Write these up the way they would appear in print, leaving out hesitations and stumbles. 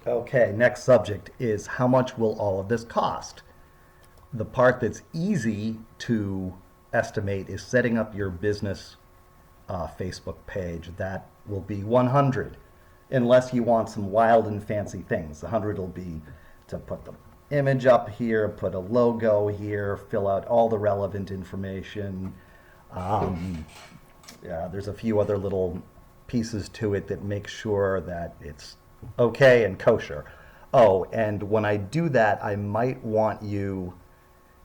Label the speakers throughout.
Speaker 1: Okay, next subject is how much will all of this cost? The part that's easy to estimate is setting up your business Facebook page. That will be 100, unless you want some wild and fancy things. 100 will be to put the image up here, put a logo here, fill out all the relevant information. Um, yeah, there's a few other little pieces to it that make sure that it's okay and kosher. Oh, and when I do that, I might want you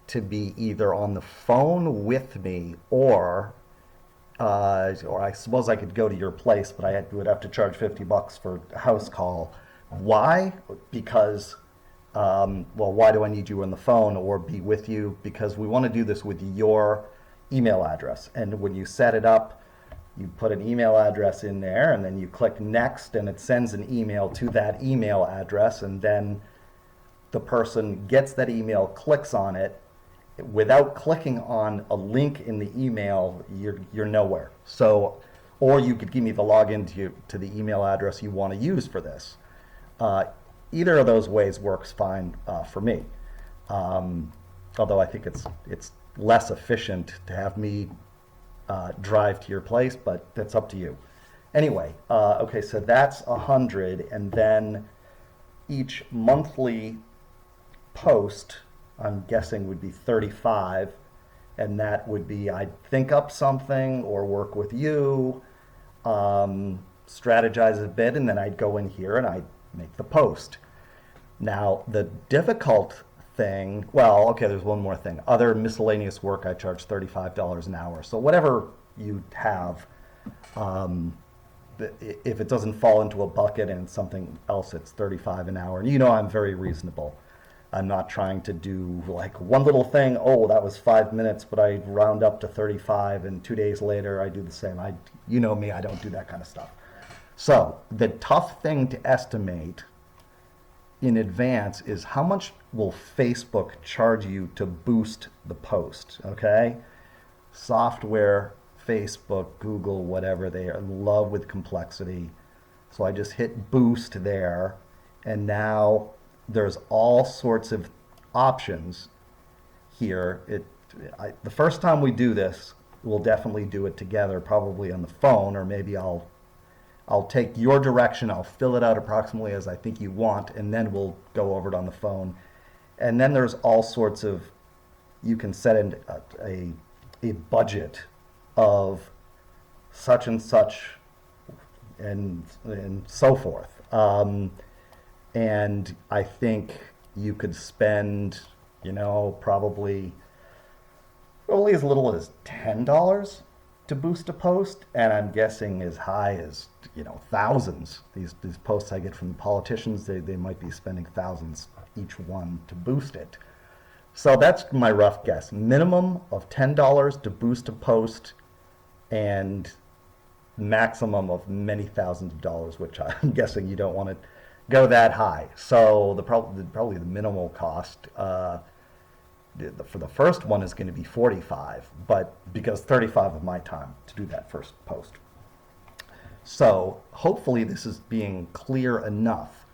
Speaker 1: to be either on the phone with me or I suppose I could go to your place, but would have to charge $50 for a house call. Why? Because, well, why do I need you on the phone or be with you? Because we want to do this with your email address. And when you set it up, you put an email address in there and then you click next and it sends an email to that email address, and then the person gets that email, clicks on it. Without clicking on a link in the email, you're nowhere. So, or you could give me the login to the email address you want to use for this. Either of those ways works fine for me. Although I think it's less efficient to have me drive to your place, but that's up to you. Anyway, okay, so that's 100, and then each monthly post, I'm guessing, would be 35, and that would be I'd think up something or work with you, strategize a bit, and then I'd go in here and I'd make the post. Now, the difficult thing, well, okay, there's one more thing. Other miscellaneous work, I charge $35 an hour. So whatever you have, if it doesn't fall into a bucket and something else, it's 35 an hour. And you know I'm very reasonable. I'm not trying to do like one little thing, oh, that was 5 minutes, but I round up to 35, and 2 days later I do the same. You know me, I don't do that kind of stuff. So the tough thing to estimate in advance is how much will Facebook charge you to boost the post, okay? Software, Facebook, Google, whatever, they are in love with complexity. So I just hit boost there, and now there's all sorts of options here. The first time we do this, we'll definitely do it together, probably on the phone, or maybe I'll take your direction, I'll fill it out approximately as I think you want, and then we'll go over it on the phone. And then there's all sorts of, you can set in a budget of such and such and so forth. And I think you could spend, probably as little as $10 to boost a post, and I'm guessing as high as thousands. These posts I get from politicians, they might be spending thousands each one to boost it. So that's my rough guess. Minimum of $10 to boost a post, and maximum of many thousands of dollars, which I'm guessing you don't want to go that high. So probably the minimal cost for the first one is going to be 45, but because 35 of my time to do that first post. So hopefully this is being clear enough.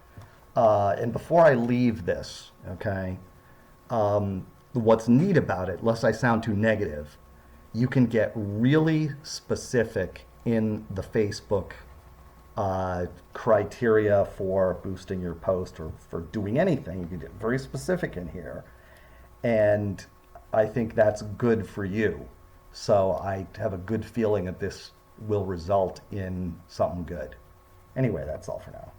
Speaker 1: And before I leave this, okay, what's neat about it, lest I sound too negative, you can get really specific in the Facebook criteria for boosting your post or for doing anything. You can get very specific in here, and I think that's good for you. So I have a good feeling that this will result in something good. Anyway, that's all for now.